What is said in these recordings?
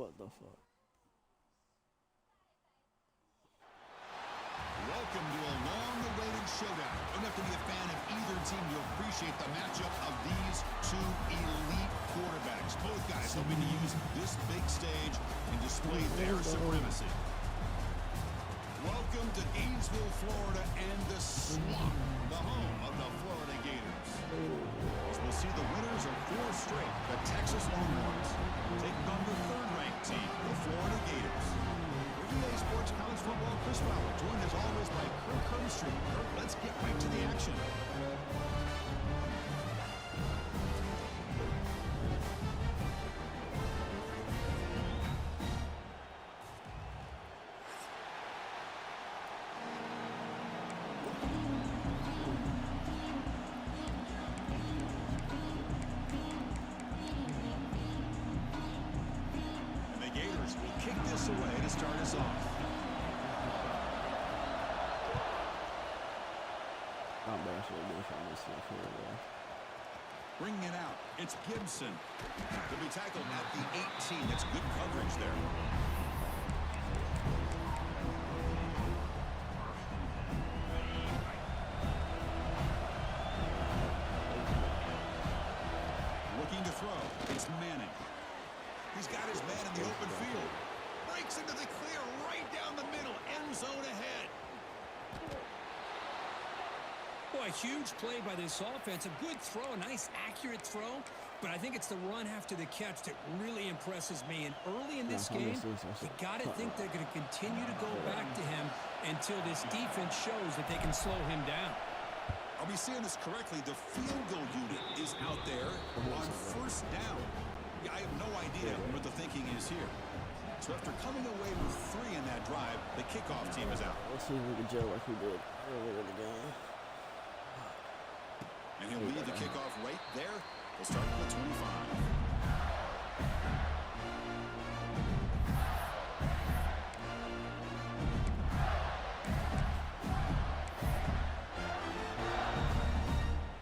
What the fuck? Welcome to a long-awaited showdown. You don't have to be a fan of either team to appreciate the matchup of these two elite quarterbacks. Both guys hoping to use this big stage and display their supremacy. Welcome to Gainesville, Florida, and the Swamp, the home of the Florida Gators. As we'll see the winners of 4 straight, the Texas Longhorns, taking on the third-ranked team, the Florida Gators. EA Sports College Football, Chris Fowler, joined as always by Kirk Herbstreit. Kirk, let's get right to the action. Kick this away to start us off. Bringing it out, it's Gibson. He'll be tackled at the 18. That's good coverage there. Looking to throw, it's Manning. He's got his man in the open field. Breaks into the clear right down the middle. End zone ahead. Boy, a huge play by this offense. A good throw, a nice accurate throw. But I think it's the run after the catch that really impresses me. And early in this game, you got to think they're going to continue to go back to him until this defense shows that they can slow him down. Are we seeing this correctly? The field goal unit is out there on first down. I have no idea what the thinking is here. So after coming away with 3 in that drive, the kickoff team is out. Let's see if we can gel like we did earlier in the game. And he'll lead the kickoff right there. We'll start with the 25.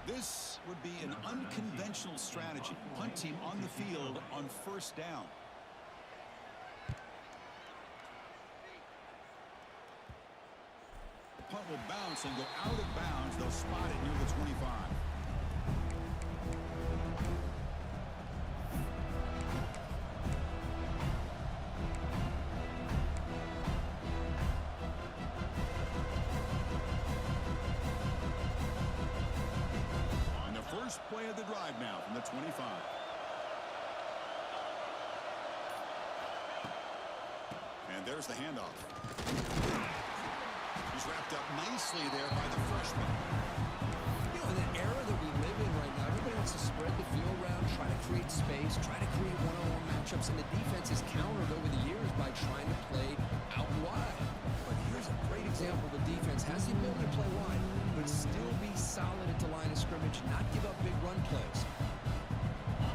This would be an unconventional strategy. Punt team on the field on first down. The punt will bounce and go out of bounds. They'll spot it near the 25. First play of the drive now from the 25. And there's the handoff. He's wrapped up nicely there by the freshman. You know, in the era that we live in right now, everybody wants to spread the field around, try to create space, try to create one-on-one matchups, and the defense is countered over the years by trying to play out wide. But here's a great example. The defense has the ability to play wide, but still be solid at the line of scrimmage, not give up big run plays.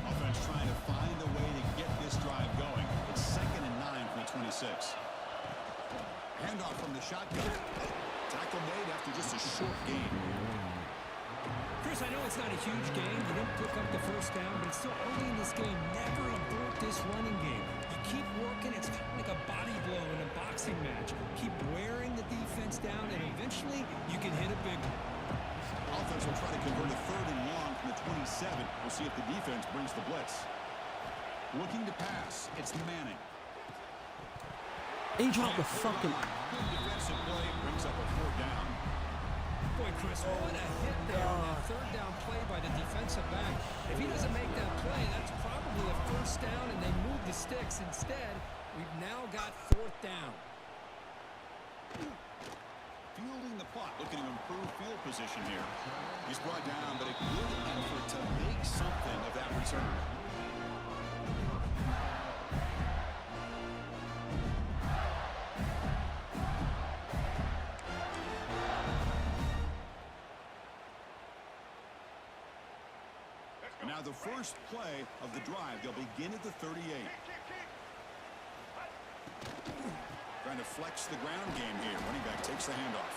Offense trying to find a way to get this drive going. It's 2nd and 9 from the 26. Handoff from the shotgun. Tackle made after just a short gain. Chris, I know it's not a huge game. They didn't pick up the first down, but it's still early in this game. Never abort this running game. You keep working. It's kind of like a body blow in a boxing match. Keep wearing the defense down, and eventually you can hit a big one. Offense will try to convert a 3rd and long from the 27. We'll see if the defense brings the blitz. Looking to pass. It's Manning. He dropped the fucking... Good defensive play. Brings up a 4th down. Boy, Chris, what a hit there on that 3rd down play by the defensive back. If he doesn't make that play, that's probably a 1st down, and they move the sticks. Instead, we've now got 4th down. Fielding the punt, looking to improve field position here. He's brought down, but a good effort to make something of that return. Now the first play of the drive, they'll begin at the 38. Trying to flex the ground game here. Running back takes the handoff.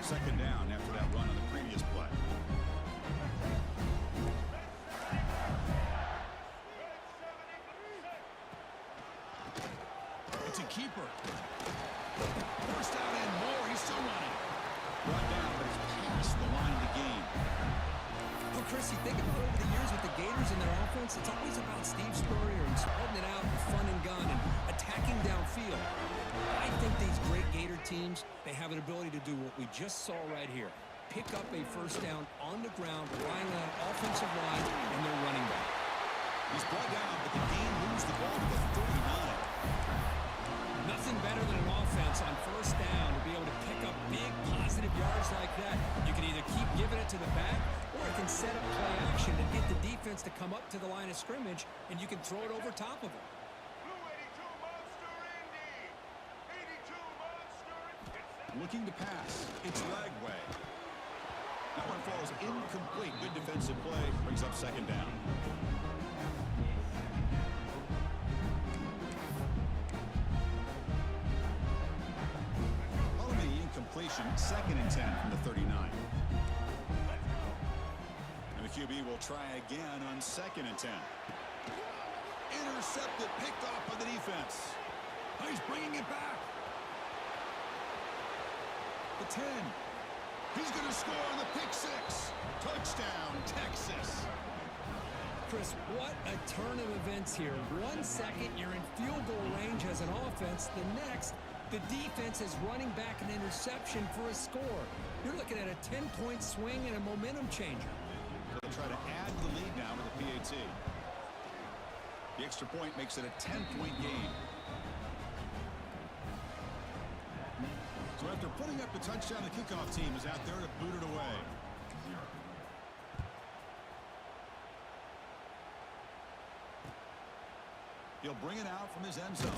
second down after that run on the previous play. It's a keeper. First down and more. He's still running. Brought down, but it's past the line of the game. Well, Chris, you think about over the years with the Gators and their offense, it's always about Steve Spurrier and spreading it out and fun and gun and attacking downfield. I think these great Gator teams, they have an ability to do what we just saw right here. Pick up a first down on the ground, relying on an offensive line and their running back. He's brought down, but the game moves the ball to the 39. Nothing better than an offense on first down to be able to pick up big positive yards like that. You can either keep giving it to the back or it can set up play action and get the defense to come up to the line of scrimmage, and you can throw it over top of them. Looking to pass. It's Lagway. That one falls incomplete. Good defensive play. Brings up second down. Incompletion. Second and 10 from the 39. And the QB will try again on second and 10. Intercepted. Picked off by the defense. He's bringing it back. The 10. He's going to score on the pick six. Touchdown, Texas. Chris, what a turn of events here. 1 second, you're in field goal range as an offense. The next, the defense is running back an interception for a score. You're looking at a 10-point swing and a momentum changer. They'll try to add the lead now with the PAT. The extra point makes it a 10-point game. So after putting up the touchdown, the kickoff team is out there to boot it away. He'll bring it out from his end zone.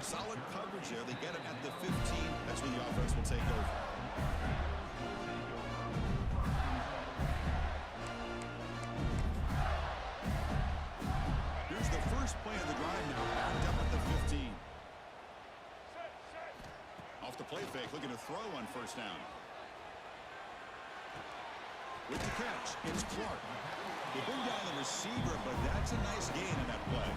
Solid coverage there. They get it at the 15. That's when the offense will take over. Here's the first play of the drive now. Backed up at the 15. Off the play fake, looking to throw on first down. With the catch, it's Clark. They bring down the receiver, but that's a nice gain in that play.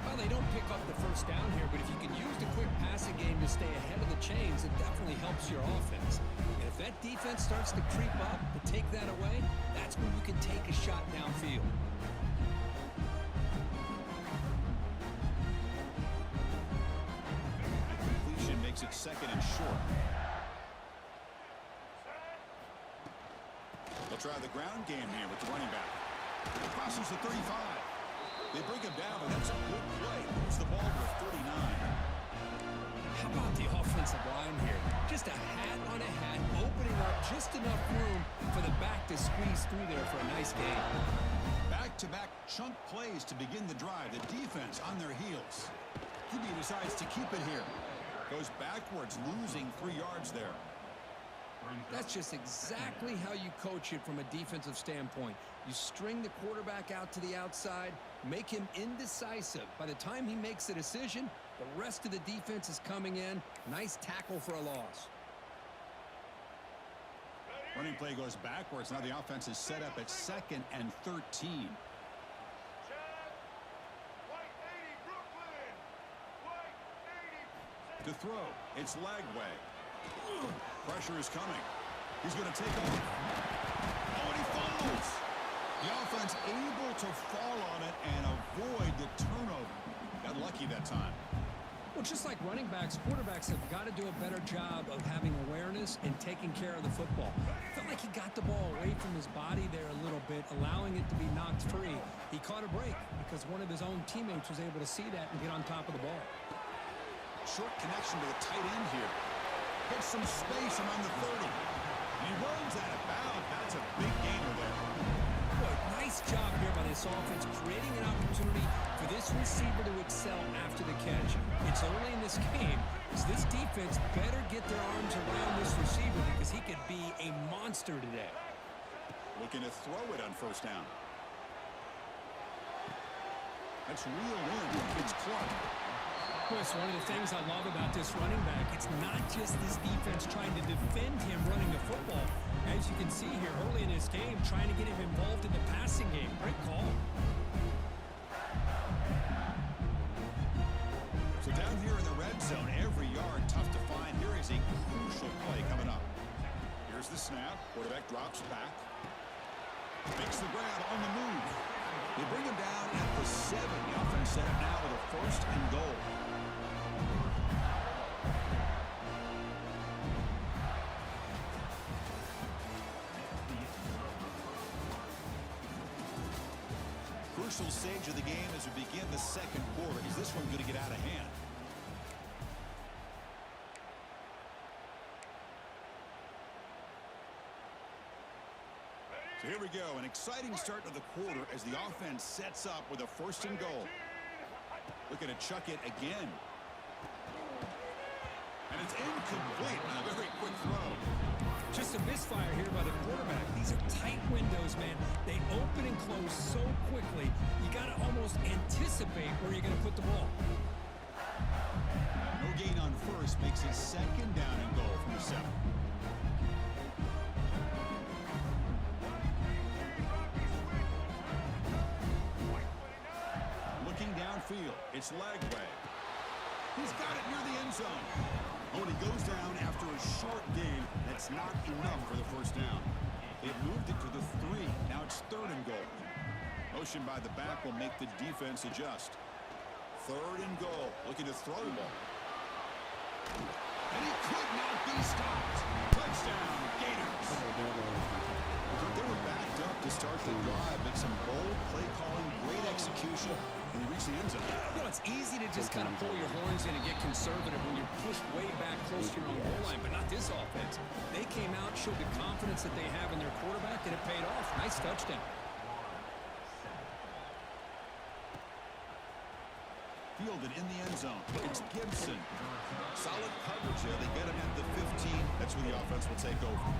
Well, they don't pick up the first down here, but if you can use the quick passing game to stay ahead of the chains, it definitely helps your offense. And if that defense starts to creep up, to take that away, that's when you can take a shot downfield. That completion makes it second and short. They'll try the ground game here with the running back. Crosses the 35. They bring him down, but that's a good play. Moves the ball to 39. How about the offensive line here? Just a hat on a hat, opening up just enough room for the back to squeeze through there for a nice gain. Back-to-back chunk plays to begin the drive. The defense on their heels. QB decides to keep it here. Goes backwards, losing 3 yards there. That's just exactly how you coach it from a defensive standpoint. You string the quarterback out to the outside, make him indecisive. By the time he makes a decision, the rest of the defense is coming in. Nice tackle for a loss. Running play goes backwards. Now the offense is set up at second and 13. To throw, it's Lagway. Pressure is coming. He's going to take off. Oh, and he falls. The offense able to fall on it and avoid the turnover. Got lucky that time. Well, just like running backs, quarterbacks have got to do a better job of having awareness and taking care of the football. Felt like he got the ball away from his body there a little bit, allowing it to be knocked free. He caught a break because one of his own teammates was able to see that and get on top of the ball. Short connection to the tight end here. Gets some space around the 30. And he runs out of bounds. That's a big gainer there. Boy, nice job here by this offense, creating an opportunity for this receiver to excel after the catch. It's early in this game, so this defense better get their arms around this receiver because he could be a monster today. Looking to throw it on first down. That's reeled in. It's Clark. Chris, one of the things I love about this running back, it's not just this defense trying to defend him running the football. As you can see here early in this game, trying to get him involved in the passing game. Great call. So down here in the red zone, every yard tough to find. Here is a crucial play coming up. Here's the snap. Quarterback drops back. Makes the grab on the move. They bring him down at the 7. The offense set up now with a 1st and goal. Crucial stage of the game as we begin the second quarter. Is this one going to get out of hand? So here we go, an exciting start to the quarter as the offense sets up with a 1st and goal. Looking to chuck it again. And it's incomplete on a very quick throw. Just a misfire here by the quarterback. These are tight windows, man. They open and close so quickly, you got to almost anticipate where you're going to put the ball. No gain on 1st makes it 2nd down and goal from the 7. Looking downfield, it's Lagway. He's got it near the end zone. Oh, and he goes down after a short gain. That's not enough for the 1st down. They've moved it to the 3. Now it's 3rd and goal. Motion by the back will make the defense adjust. 3rd and goal. Looking to throw the ball. And he could not be stopped. Touchdown, Gators. They were backed up to start the drive, but some bold play calling, great execution, and they reached the end zone. You know, it's easy to just kind of pull your horns in and get conservative when you're pushed way back close to your own goal line, but not this offense. They came out, showed the confidence that they have in their quarterback, and it paid off. Nice touchdown. Fielded in the end zone. It's Gibson. Solid coverage there. They get him at the 15. That's where the offense will take over.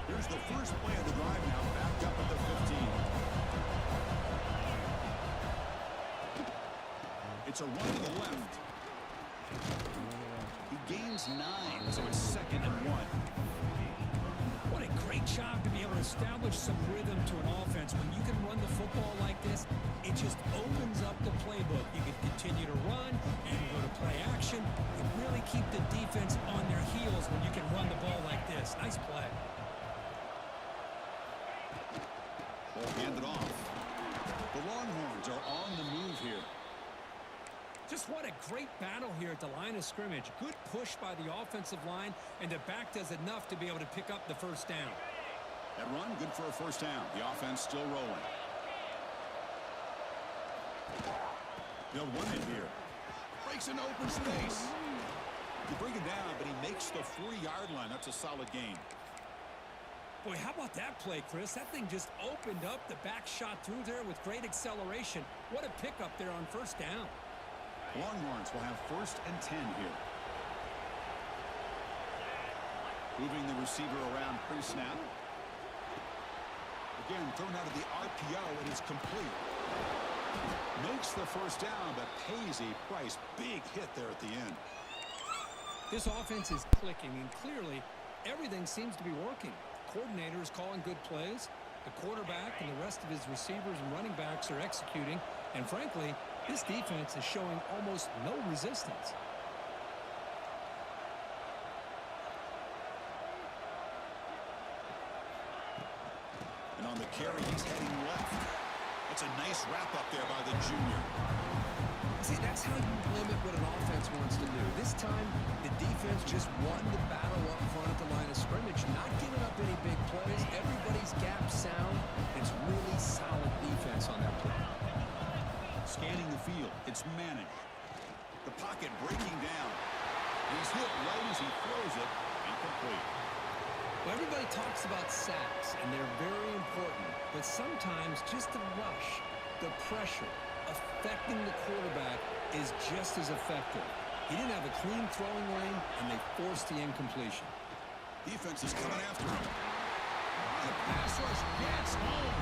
Here's the first play of the drive now, backed up at the 15. It's a run to the left. He gains 9, so it's 2nd and 1. What a great job to be able to establish some rhythm to an offense. When you can run the football like this, it just opens up the playbook. You can continue to run and go to play action and really keep the defense on their heels when you can run the ball like this. Nice play. Ball handed off. The Longhorns are on the move here. Just what a great battle here at the line of scrimmage. Good push by the offensive line, and the back does enough to be able to pick up the 1st down. That run, good for a 1st down. The offense still rolling. They'll run it here. Breaks into open space. You bring him down, but he makes the 4-yard line. That's a solid gain. Boy, how about that play, Chris? That thing just opened up. The back shot through there with great acceleration. What a pickup there on 1st down. Longhorns will have 1st and 10 here. Moving the receiver around pre-snap. Again, thrown out of the RPO, and it's complete. Makes the 1st down, but pays a price. Big hit there at the end. This offense is clicking, and clearly everything seems to be working. The coordinator is calling good plays. The quarterback and the rest of his receivers and running backs are executing. And frankly, this defense is showing almost no resistance. And on the carry, he's heading left. That's a nice wrap-up there by the junior. See, that's how you limit what an offense wants to do. This time, the defense just won the battle up front at the line of scrimmage, not giving up any big plays. Everybody's gap sound. It's really solid defense on that play. Scanning the field, it's Manning. The pocket breaking down. He's hit right as he throws it, incomplete. Well, everybody talks about sacks, and they're very important. But sometimes just the rush, the pressure, affecting the quarterback is just as effective. He didn't have a clean throwing lane, and they forced the incompletion. Defense is coming after him. The pass rush gets home.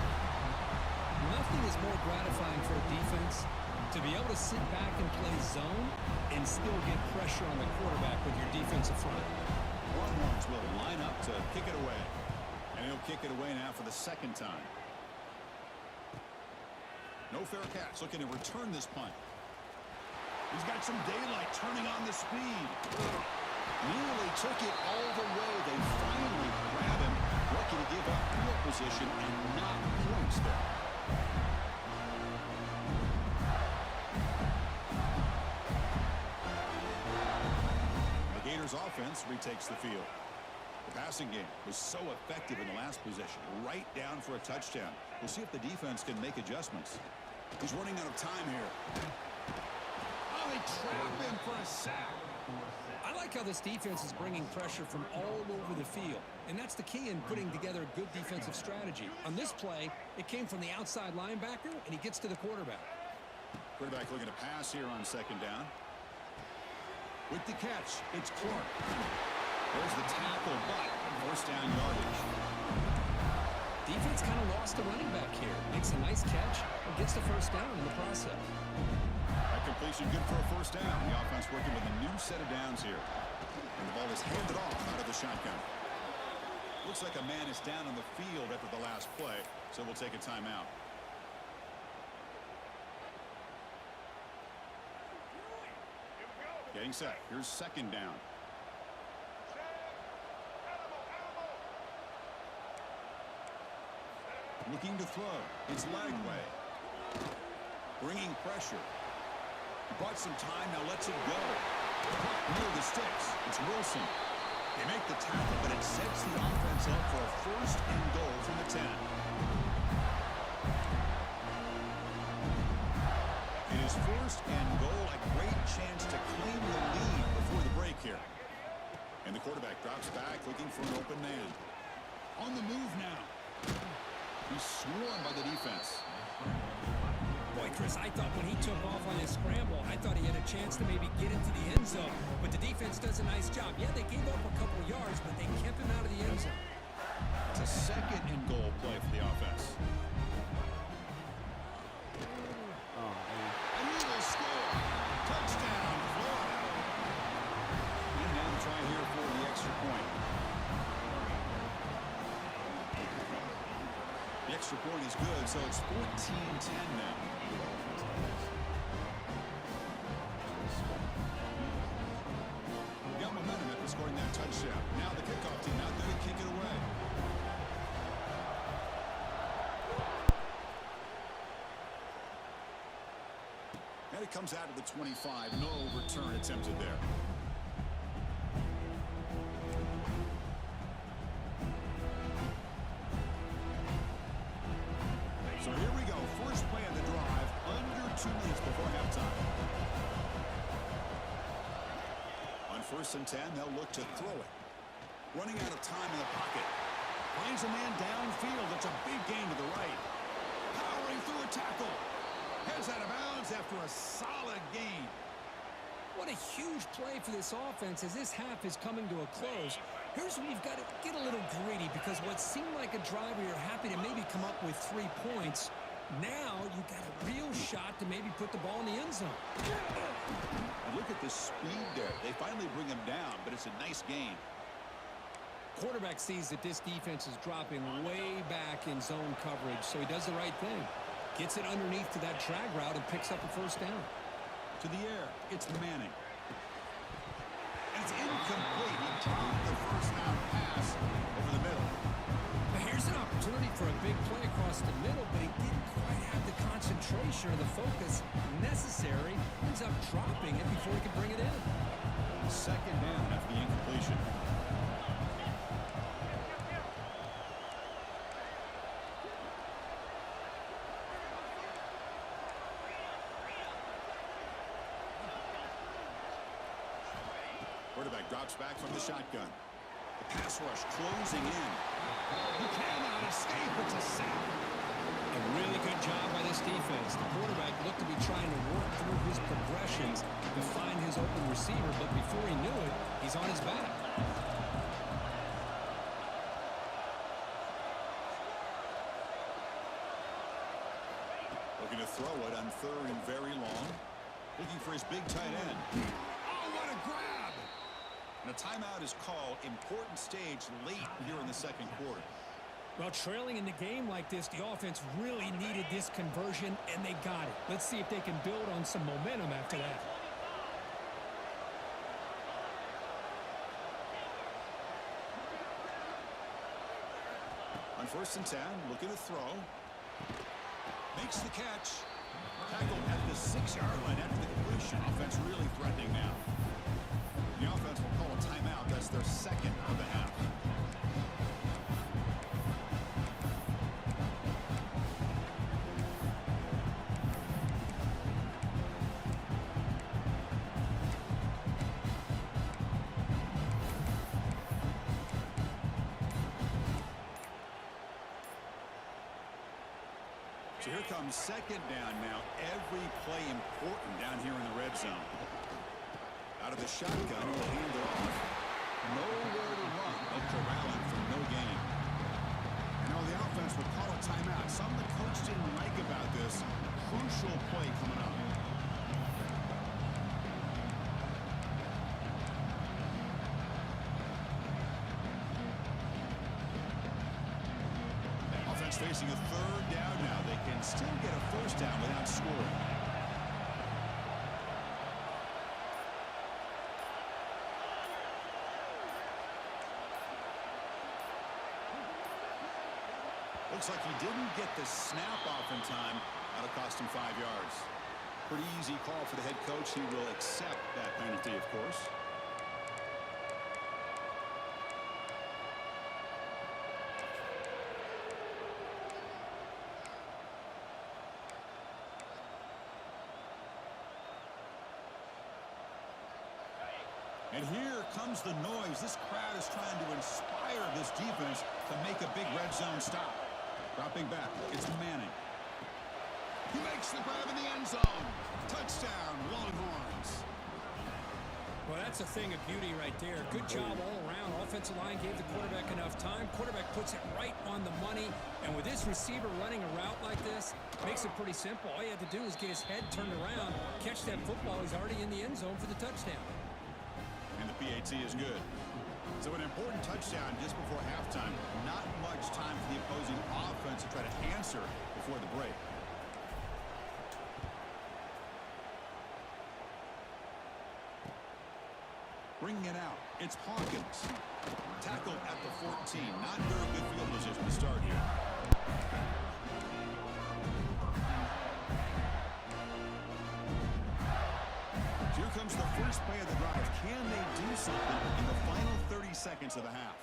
Nothing is more gratifying for a defense to be able to sit back and play zone and still get pressure on the quarterback with your defensive front. Longhorns will line up to kick it away. And he'll kick it away now for the second time. No fair catch. Looking to return this punt. He's got some daylight turning on the speed. Nearly took it all the way. They finally grab him. Lucky to give up field position and not points there. The Gators offense retakes the field. The passing game was so effective in the last possession. Right down for a touchdown. We'll see if the defense can make adjustments. He's running out of time here. Oh, they trap him for a sack. I like how this defense is bringing pressure from all over the field, and that's the key in putting together a good defensive strategy. On this play, it came from the outside linebacker, and he gets to the quarterback. Quarterback looking to pass here on second down. With the catch, it's Clark. There's the tackle, but first down yardage. Defense kind of lost the running back here. Makes a nice catch and gets the first down in the process. That completion good for a first down. The offense working with a new set of downs here. And the ball is handed off out of the shotgun. Looks like a man is down on the field after the last play, so we'll take a timeout. Getting set. Here's second down. Looking to throw. It's Lagway. Bringing pressure. Bought some time, now lets it go. Near the sticks. It's Wilson. They make the tackle, but it sets the offense up for a first and goal from the 10. It is first and goal. A great chance to claim the lead before the break here. And the quarterback drops back, looking for an open man. On the move now. He's swarmed by the defense. Boy, Chris, I thought when he took off on his scramble, I thought he had a chance to maybe get into the end zone. But the defense does a nice job. Yeah, they gave up a couple of yards, but they kept him out of the end zone. It's a second and goal play for the offense. Oh, man. And he will score. Touchdown, Florida. And now try here for the extra point. The extra point is good, so it's 14-10 now. Got momentum after scoring that touchdown. Now the kickoff team out there to kick it away. And it comes out of the 25. No return attempted there. So here we go. First play of the drive. Under 2 minutes before halftime. On first and 10, they'll look to throw it. Running out of time in the pocket. Finds a man downfield. It's a big gain to the right. Powering through a tackle. Heads out of bounds after a solid gain. What a huge play for this offense as this half is coming to a close. Here's where you've got to get a little greedy because what seemed like a drive where you're happy to maybe come up with 3 points, now you got a real shot to maybe put the ball in the end zone. And look at the speed there. They finally bring him down, but it's a nice gain. Quarterback sees that this defense is dropping way back in zone coverage, so he does the right thing. Gets it underneath to that drag route and picks up a first down. To the air, it's Manning. And it's incomplete. He dropped the first down pass over the middle. But here's an opportunity for a big play across the middle, but he didn't quite have the concentration or the focus necessary. Ends up dropping it before he could bring it in. Second down after the incompletion. Quarterback drops back from the shotgun. The pass rush closing in. He cannot escape. It's a sack. A really good job by this defense. The quarterback looked to be trying to work through his progressions to find his open receiver, but before he knew it, he's on his back. Looking to throw it on third and very long. Looking for his big tight end. Oh, what a grab! And a timeout is called. Important stage late here in the second quarter. Well, trailing in the game like this, the offense really needed this conversion, and they got it. Let's see if they can build on some momentum after that. On 1st and 10, looking to throw. Makes the catch. Tackled at the 6-yard line after the completion. Offense really threatening now. The offense will call a timeout. That's their second of the half. So here comes second down now. Every play important down here in the red zone. Out of the shotgun, he'll hand it off. Nowhere to run, but corralling for no gain. And now the offense will call a timeout. Something the coach didn't like about this. Crucial play coming up. Offense facing a third down now. They can still get a first down without scoring. Looks like he didn't get the snap off in time. That'll cost him 5 yards. Pretty easy call for the head coach. He will accept that penalty, of course. And here comes the noise. This crowd is trying to inspire this defense to make a big red zone stop. Dropping back, it's Manning. He makes the grab in the end zone. Touchdown, Longhorns. Well, that's a thing of beauty right there. Good job all around. Offensive line gave the quarterback enough time. Quarterback puts it right on the money. And with this receiver running a route like this, makes it pretty simple. All you have to do is get his head turned around, catch that football. He's already in the end zone for the touchdown. And the PAT is good. So an important touchdown just before halftime. Not much time for the opposing offense to try to answer before the break. Bringing it out, it's Hawkins. Tackled at the 14. Not very good field position to start here. Here comes the first play of the drive. Can they do something in the final 30 seconds of the half?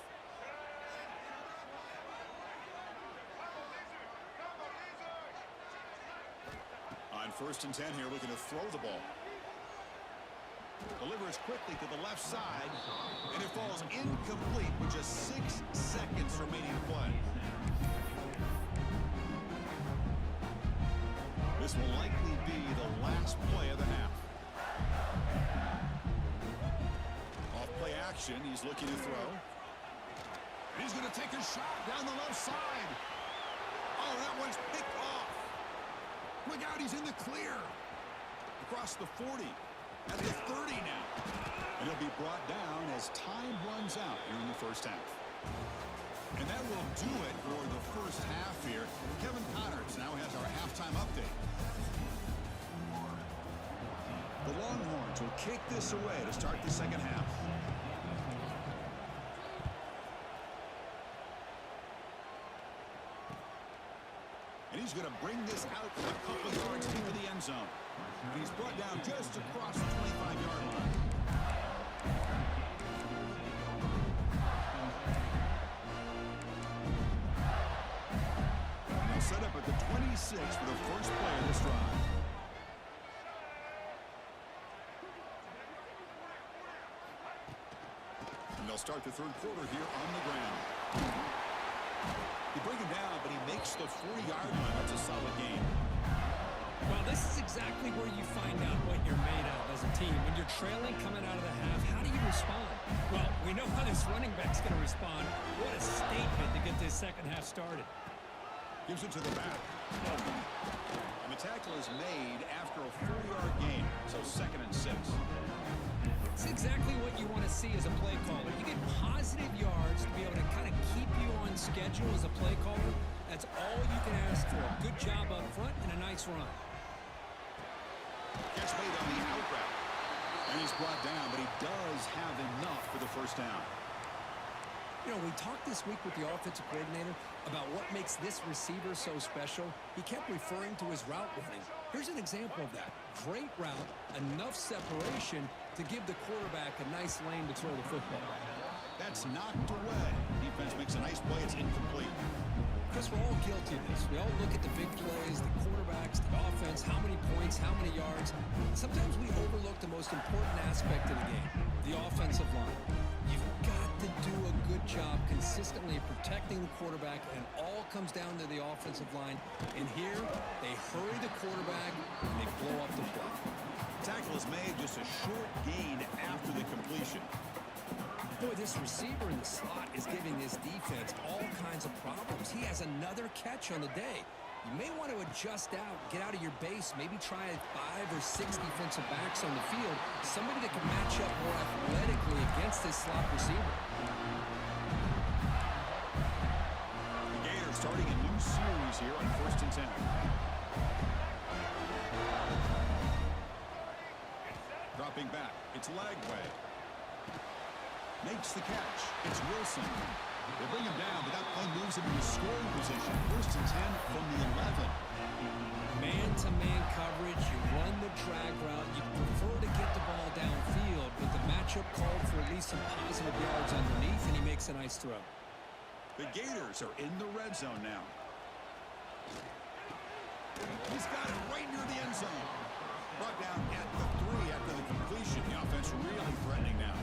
On 1st and 10 here, looking to throw the ball. Delivers quickly to the left side, and it falls incomplete with just 6 seconds remaining to play. This will likely be the last play of the half. Off play action, he's looking to throw. And he's going to take a shot down the left side. Oh, that one's picked off. Look out, he's in the clear. Across the 40. At the 30 now. And he'll be brought down as time runs out here in the first half. And that will do it for the first half here. Kevin Connors now has our halftime update. The Longhorns will kick this away to start the second half. And he's going to bring this out a couple yards into the end zone. And he's brought down just across the 25-yard line. And they'll set up at the 26 for the first play of this drive. And they'll start the third quarter here on the ground. They bring him down, but he makes the 40-yard line. That's a solid game. Well, this is exactly where you find out what you're made of as a team. When you're trailing coming out of the half, how do you respond? Well, we know how this running back's going to respond. What a statement to get this second half started. Gives it to the back. And the tackle tackle is made after a 4-yard gain, so 2nd and 6. It's exactly what you want to see as a play caller. You get positive yards to be able to kind of keep you on schedule as a play caller. That's all you can ask for. Good job up front and a nice run. Catch made on the out route. And he's brought down, but he does have enough for the first down. You know, we talked this week with the offensive coordinator about what makes this receiver so special. He kept referring to his route running. Here's an example of that. Great route, enough separation to give the quarterback a nice lane to throw the football. That's knocked away. Defense makes a nice play. It's incomplete. Chris, we're all guilty of this. We all look at the big plays, the quarterbacks, the offense, how many points, how many yards. Sometimes we overlook the most important aspect of the game, the offensive line. You've got to do a good job consistently protecting the quarterback, and it all comes down to the offensive line. And here, they hurry the quarterback, and they blow up the play. Tackle is made, just a short gain after the completion. Boy, this receiver in the slot is giving this defense all kinds of problems. He has another catch on the day. You may want to adjust out, get out of your base, maybe try 5 or 6 defensive backs on the field, somebody that can match up more athletically against this slot receiver. The Gators starting a new series here on 1st and 10. Dropping back, it's Lagway. Makes the catch. It's Wilson. They bring him down, but that play moves him into scoring position. 1st and 10 from the 11. Man-to-man coverage, you run the drag route. You prefer to get the ball downfield, but the matchup called for at least some positive yards underneath, and he makes a nice throw. The Gators are in the red zone now. He's got it right near the end zone. Brought down at the 3 after the completion. The offense really threatening now.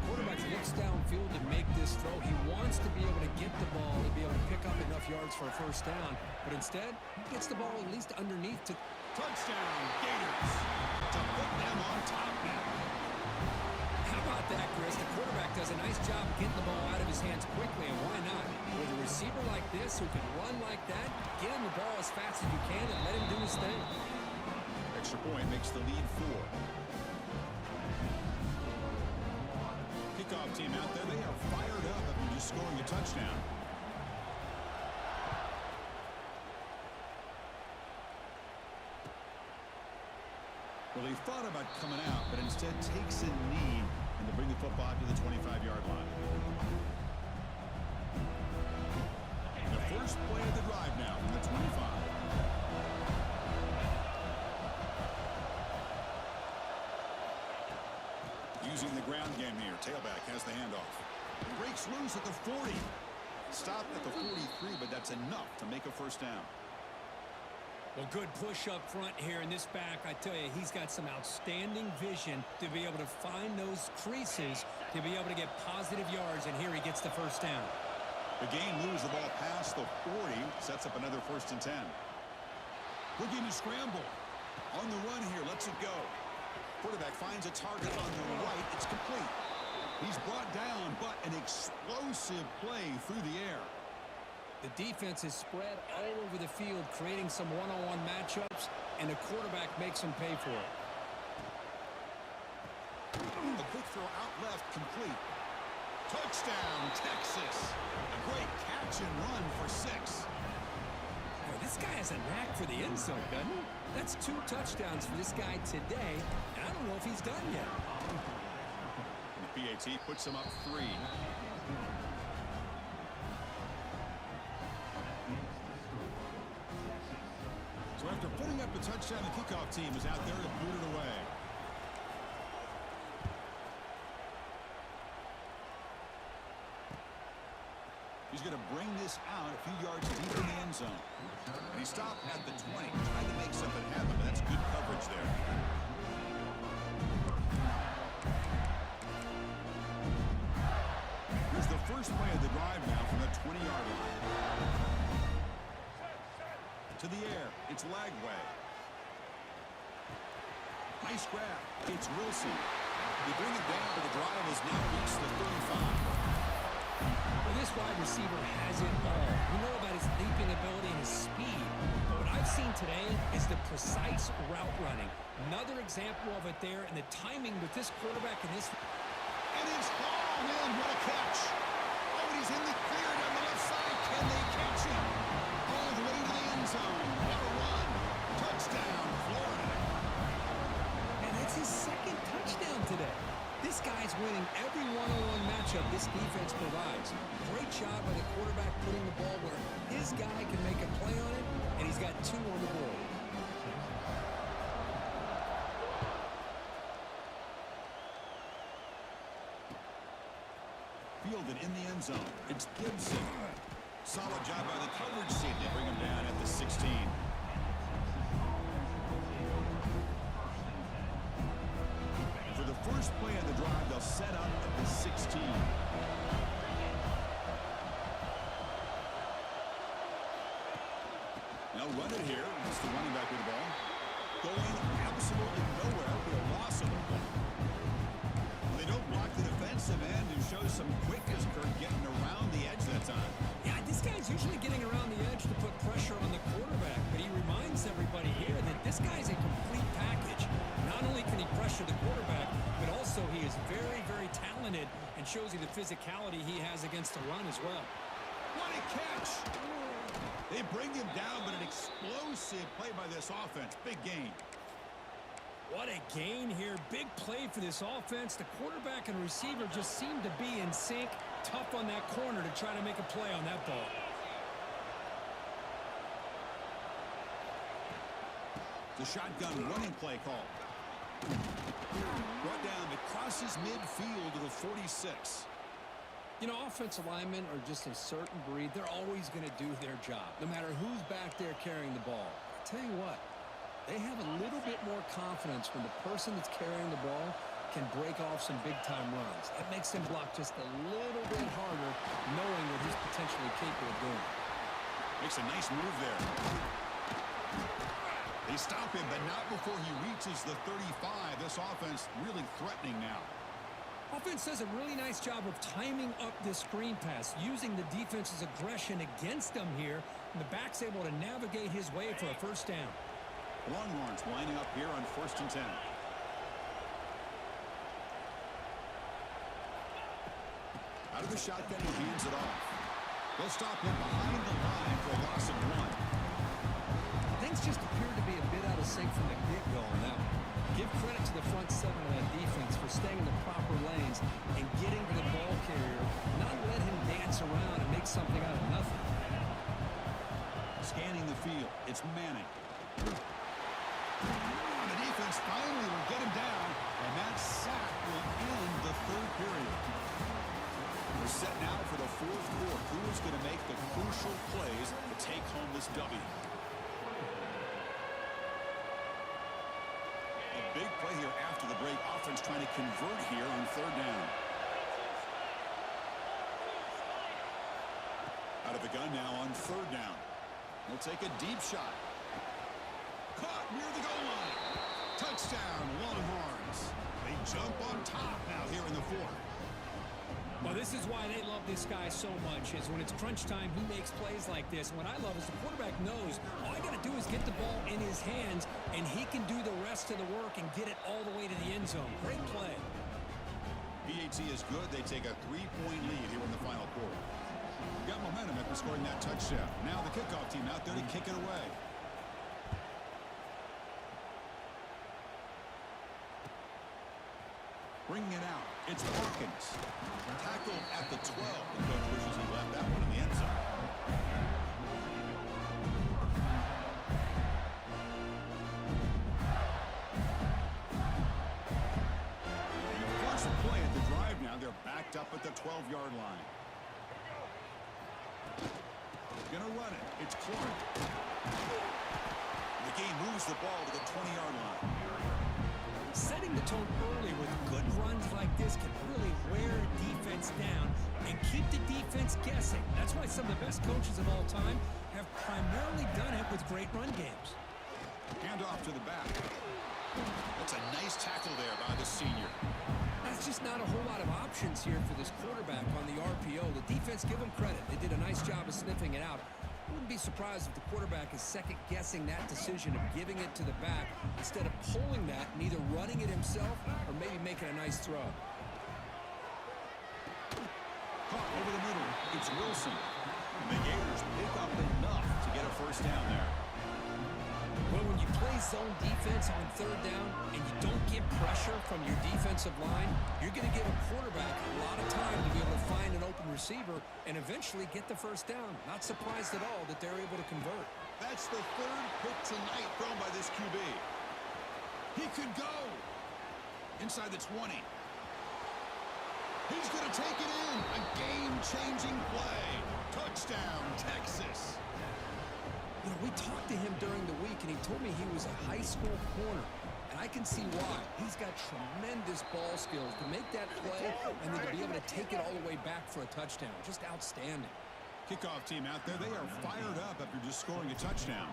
Quarterback looks downfield to make this throw. He wants to be able to get the ball and be able to pick up enough yards for a first down, but instead, he gets the ball at least underneath to... Touchdown, Gators, to put them on top now. How about that, Chris? The quarterback does a nice job getting the ball out of his hands quickly, and why not? With a receiver like this who can run like that, get him the ball as fast as you can and let him do his thing. Extra point makes the lead 4. Kickoff team out there, they are fired up after just scoring a touchdown. Well, he thought about coming out, but instead takes a knee and to bring the football to the 25-yard line. The first play of the drive now from the 25. Using the ground game here. Tailback has the handoff. Breaks loose at the 40. Stopped at the 43, but that's enough to make a first down. Well, good push up front here in this back. I tell you, he's got some outstanding vision to be able to find those creases, to be able to get positive yards, and here he gets the first down. The game moves the ball past the 40, sets up another 1st and 10. Looking to scramble. On the run here, lets it go. Quarterback finds a target on the right. It's complete. He's brought down, but an explosive play through the air. The defense is spread all over the field, creating some one-on-one matchups, and the quarterback makes them pay for it. A quick throw out left, complete. Touchdown, Texas. A great catch and run for 6. Boy, this guy has a knack for the end zone, doesn't he? That's 2 touchdowns for this guy today, and I don't know if he's done yet. The PAT puts him up 3. So after putting up a touchdown, the kickoff team is out there to boot it away. He's going to bring this out a few yards deep in the end zone. And he stopped at the 20, trying to make something happen, but that's good coverage there. Here's the first play of the drive now from the 20-yard line. To the air, it's Lagway. Nice grab. It's Wilson. They bring it down, but the drive has now reached the 35. Well, this wide receiver has it all. We know about his leaping ability and his speed. But what I've seen today is the precise route running. Another example of it there, and the timing with this quarterback and this. And it's hauled in. What a catch. Oh, and he's in the clear down the left side. Can they catch him? All the way to the end zone. What a run. Touchdown, Florida. And that's his second touchdown today. This guy's winning every one-on-one matchup this defense provides. Great job by the quarterback putting the ball where his guy can make a play on it, and he's got 2 on the board. Fielded in the end zone. It's Gibson. Solid job by the coverage team. They bring him down at the 16. For the first play of the drive, they'll set up at the 16. Now run it here. It's the running back with the ball. Going absolutely nowhere. It'll be a loss of the ball. They don't block the defensive end and show some quickness, Kirk, getting around the edge that time. Yeah, this guy's usually getting around the edge to put pressure on the quarterback, but he reminds everybody here that this guy's a complete package. Not only can he pressure the quarterback, but also he is very, very talented and shows you the physicality he has against the run as well. What a catch! They bring him down, but an explosive play by this offense. Big gain. What a gain here. Big play for this offense. The quarterback and receiver just seem to be in sync. Tough on that corner to try to make a play on that ball. The shotgun running play call. Brought down. It crosses midfield to the 46. You know, offensive linemen are just a certain breed. They're always going to do their job, no matter who's back there carrying the ball. I'll tell you what, they have a little bit more confidence when the person that's carrying the ball can break off some big-time runs. That makes them block just a little bit harder, knowing what he's potentially capable of doing. Makes a nice move there. They stop him, but not before he reaches the 35. This offense really threatening now. Offense does a really nice job of timing up this screen pass, using the defense's aggression against them here, and the back's able to navigate his way for a first down. Longhorns lining up here on 1st and 10. Out of the shotgun, he hands it off. They'll stop him behind the line for a loss of 1. Things just appear to be a bit out of sync from the get-go on that one. Give credit to the front 7 of that defense for staying in the proper lanes and getting to the ball carrier, not let him dance around and make something out of nothing. Scanning the field, it's Manning. The defense finally will get him down, and that sack will end the 3rd period. We're set now for the 4th quarter. Who is going to make the crucial plays to take home this W? Big play here after the break. Offense trying to convert here on 3rd down. Out of the gun now on 3rd down. They'll take a deep shot. Caught near the goal line. Touchdown, Longhorns. They jump on top now here in the 4th. Well, this is why they love this guy so much, is when it's crunch time, he makes plays like this. And what I love is the quarterback knows all I got to do is get the ball in his hands, and he can do the rest of the work and get it all the way to the end zone. Great play. PAT is good. They take a 3-point lead here in the final quarter. Got momentum after scoring that touchdown. Now the kickoff team out there to kick it away. Bringing it out. It's Hawkins. Tackled at the 12. The coach wishes he left that one in the end zone. And the first play at the drive now, they're backed up at the 12-yard line. Gonna run it. It's Clark. The game moves the ball to the 20-yard line. Setting the tone early with good runs like this can really wear a defense down and keep the defense guessing. That's why some of the best coaches of all time have primarily done it with great run games. Hand off to the back. That's a nice tackle there by the senior. That's just not a whole lot of options here for this quarterback on the RPO. The defense, give them credit. They did a nice job of sniffing it out. Wouldn't be surprised if the quarterback is second-guessing that decision of giving it to the back instead of pulling that and either running it himself or maybe making a nice throw. Caught over the middle. It's Wilson. The Gators pick up enough to get a first down there. Well, when you play zone defense on third down and you don't get pressure from your defensive line, you're going to give a quarterback a lot of time to be able to find an open receiver and eventually get the first down. Not surprised at all that they're able to convert. That's the third pick tonight thrown by this QB. He could go inside the 20. He's going to take it in. A game-changing play. Touchdown, Texas. You know, we talked to him during the week, and he told me he was a high school corner. And I can see why. He's got tremendous ball skills to make that play and then to be able to take it all the way back for a touchdown. Just outstanding. Kickoff team out there, they are fired up after just scoring a touchdown.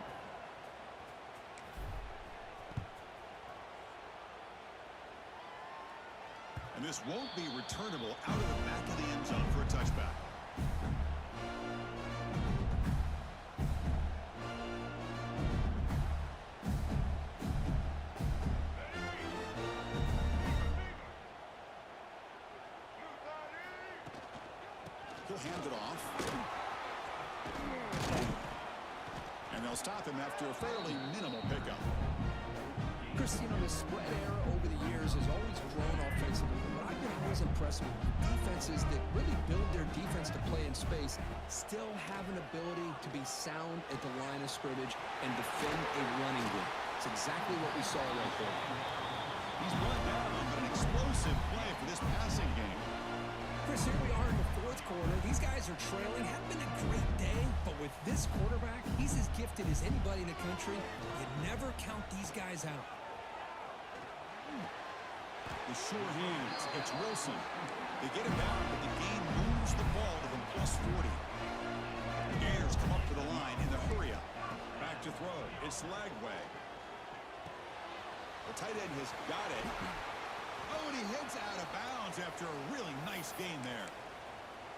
And this won't be returnable out of the back of the end zone for a touchback. He'll hand it off. And they'll stop him after a fairly minimal pickup. Christine, the spread era over the years has always grown offensively. But I've been always impressed with defenses that really build their defense to play in space, still have an ability to be sound at the line of scrimmage and defend a running game. It's exactly what we saw right there. He's brought down, but an explosive play for this passing game. Chris, here we are in the fourth quarter. These guys are trailing. Hadn't been a great day, but with this quarterback, he's as gifted as anybody in the country. You never count these guys out. The sure hands. It's Wilson. They get him down, but the game moves the ball to them +40. The Gators come up to the line in the hurry-up. Back to throw. It's Lagway. The tight end has got it. Oh, and he heads out of bounds after a really nice gain there.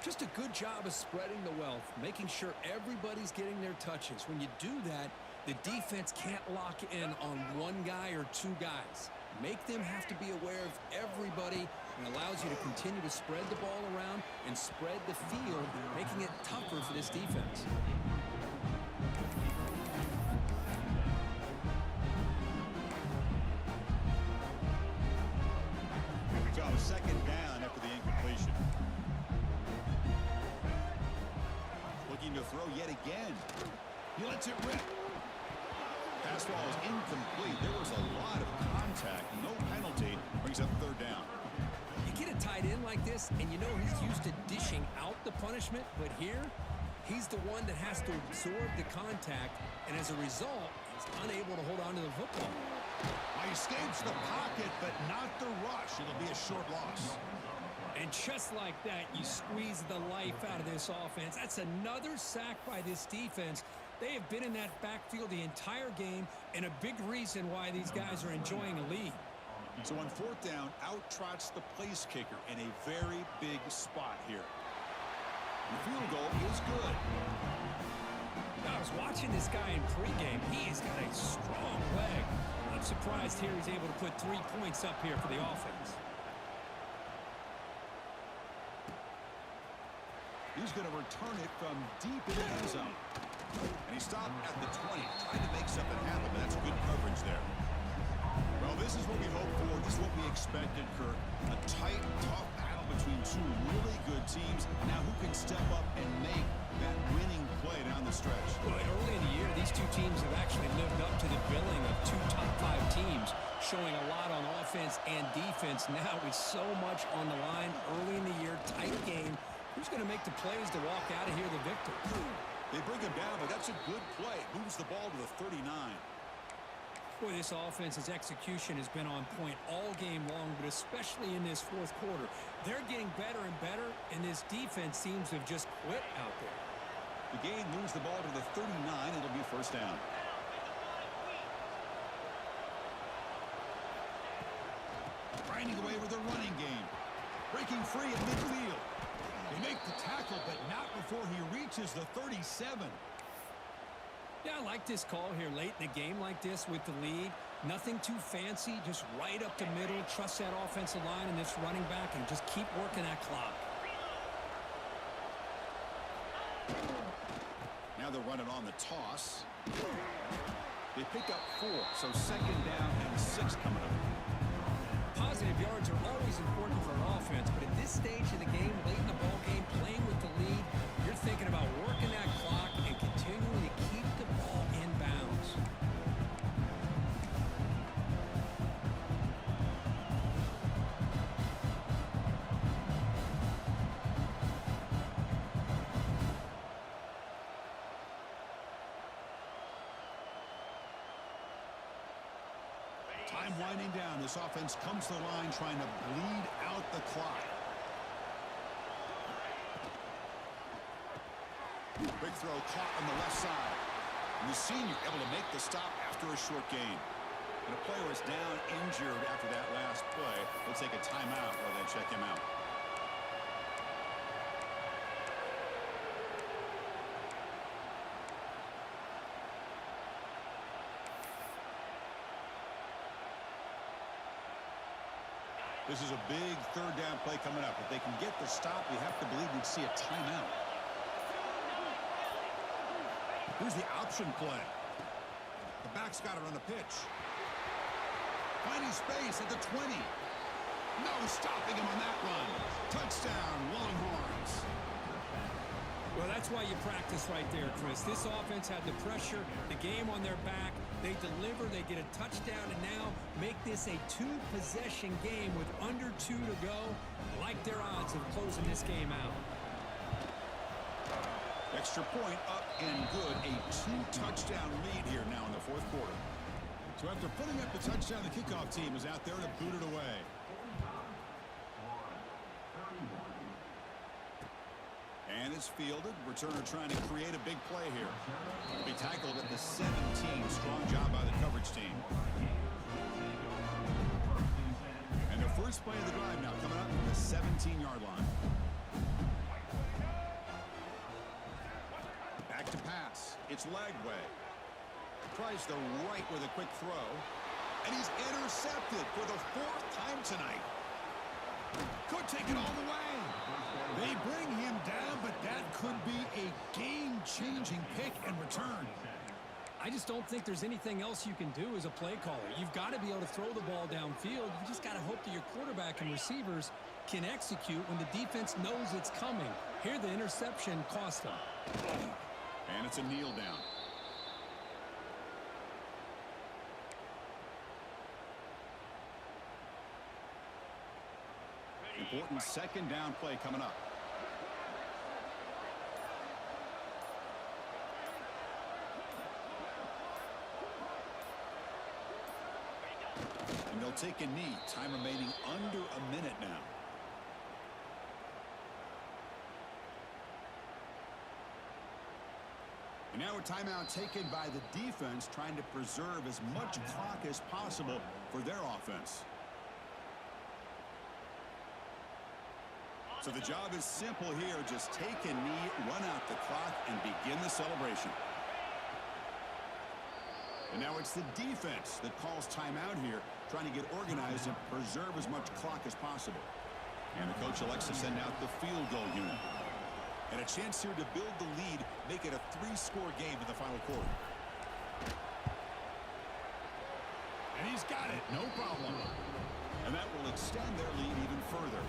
Just a good job of spreading the wealth, making sure everybody's getting their touches. When you do that, the defense can't lock in on one guy or two guys. Make them have to be aware of everybody, and allows you to continue to spread the ball around and spread the field, making it tougher for this defense. So second down after the incompletion. Looking to throw yet again. He lets it rip. Pass ball is incomplete. There was a lot of contact. No penalty. Brings up third down. You get a tight end like this, and you know he's used to dishing out the punishment, but here, he's the one that has to absorb the contact, and as a result, he's unable to hold on to the football. He escapes the pocket, but not the rush. It'll be a short loss. And just like that, you squeeze the life out of this offense. That's another sack by this defense. They have been in that backfield the entire game, and a big reason why these guys are enjoying a lead. So on fourth down, out trots the place kicker in a very big spot here. The field goal is good. I was watching this guy in pregame. He's got a strong leg. I'm surprised here he's able to put 3 points up here for the offense. He's going to return it from deep in the end zone. And he stopped at the 20, trying to make something happen, but that's good coverage there. Well, this is what we hoped for. This is what we expected, Kurt. A tight, tough battle between two really good teams. Now who can step up and make that winning play down the stretch? Well, early in the year, these two teams have actually lived up to the billing of two top 5 teams, showing a lot on offense and defense. Now with so much on the line early in the year, tight game. Who's going to make the plays to walk out of here the victor? They bring him down, but that's a good play. Moves the ball to the 39. Boy, this offense's execution has been on point all game long, but especially in this fourth quarter. They're getting better and better, and this defense seems to have just quit out there. The game moves the ball to the 39. It'll be first down. Grinding away with a running game. Breaking free at midfield. They make the tackle, but not before he reaches the 37. Yeah, I like this call here late in the game like this with the lead. Nothing too fancy, just right up the middle. Trust that offensive line and this running back and just keep working that clock. Now they're running on the toss. They pick up 4, so 2nd down and 6 coming up. Positive yards are always important for an offense, but at this stage of the game, late in the ball game, playing with the lead, you're thinking about working that clock and continuing to keep the ball in bounds. Time winding down. This offense comes to the line trying to bleed out the clock. Big throw caught on the left side. And the senior able to make the stop after a short gain. And a player is down injured after that last play. They'll take a timeout while they check him out. This is a big 3rd down play coming up. If they can get the stop, you have to believe we'd see a timeout. Here's the option play. The back's got it on the pitch. Finding space at the 20. No stopping him on that run. Touchdown, Longhorns. Well, that's why you practice right there, Chris. This offense had the pressure, the game on their back. They deliver, they get a touchdown, and now make this a 2-possession game with under 2 to go. I like their odds of closing this game out. Extra point up and good. A 2-touchdown lead here now in the 4th quarter. So after putting up the touchdown, the kickoff team is out there to boot it away. And it's fielded. Returner trying to create a big play here. It'll be tackled at the 17. Strong job by the coverage team. And the first play of the drive now coming up from the 17-yard line. Back to pass. It's Lagway. Tries the right with a quick throw. And he's intercepted for the 4th time tonight. Could take it all the way. They bring him down, but that could be a game-changing pick and return. I just don't think there's anything else you can do as a play caller. You've got to be able to throw the ball downfield. You just got to hope that your quarterback and receivers can execute when the defense knows it's coming. Here, the interception cost them. And it's a kneel down. Important 2nd down play coming up. And they'll take a knee. Time remaining under a minute now. And now a timeout taken by the defense, trying to preserve as much clock as possible for their offense. So the job is simple here. Just take a knee, run out the clock, and begin the celebration. And now it's the defense that calls timeout here, trying to get organized and preserve as much clock as possible. And the coach elects to send out the field goal unit. And a chance here to build the lead, make it a 3-score game in the final quarter. And he's got it, no problem. And that will extend their lead even further.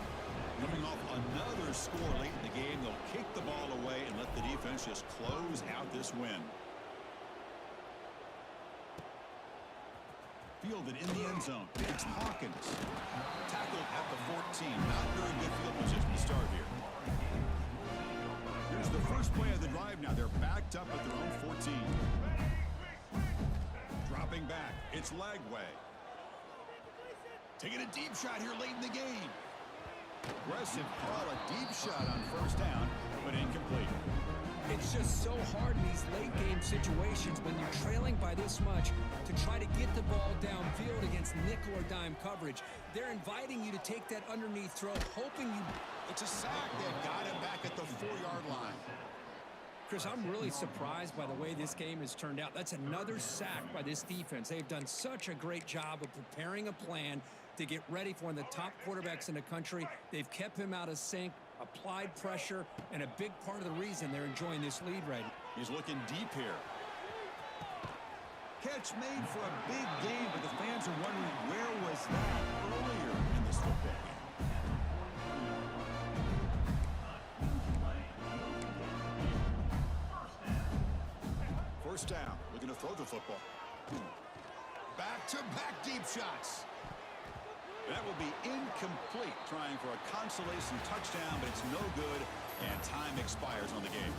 Coming off another score late in the game, they'll kick the ball away and let the defense just close out this win. Fielded in the end zone. It's Hawkins. Tackled at the 14. Not very good field position to start here. Here's the first play of the drive now. They're backed up at their own 14. Dropping back. It's Lagway. Taking a deep shot here late in the game. Aggressive call, a deep shot on 1st down, but incomplete. It's just so hard in these late-game situations when you're trailing by this much to try to get the ball downfield against nickel or dime coverage. They're inviting you to take that underneath throw, hoping you... It's a sack. They've got him back at the 4-yard line. Chris, I'm really surprised by the way this game has turned out. That's another sack by this defense. They've done such a great job of preparing a plan to get ready for one of the top quarterbacks in the country. They've kept him out of sync, applied pressure, and a big part of the reason they're enjoying this lead right now. He's looking deep here. Catch made for a big game, but the fans are wondering where was that earlier in this football game. First down, looking to throw the football. Back-to-back deep shots. That will be incomplete, trying for a consolation touchdown, but it's no good, and time expires on the game.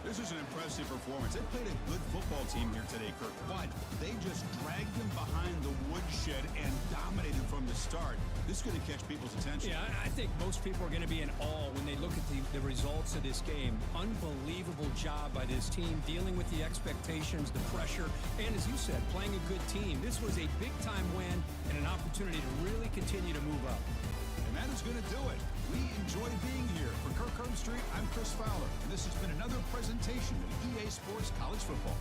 This is an impressive performance. They played a good football team here today, Kirk, but they just dragged them behind the woodshed and dominated from the start. This is going to catch people's attention. Yeah, I think most people are going to be in awe when they look at the results of this game. Unbelievable job by this team, dealing with the expectations, the pressure, and as you said, playing a good team. This was a big-time win and an opportunity to really continue to move up. And that is going to do it. We enjoy being here. For Kirk Herbstreit, I'm Chris Fowler, and this has been another presentation of EA Sports College Football.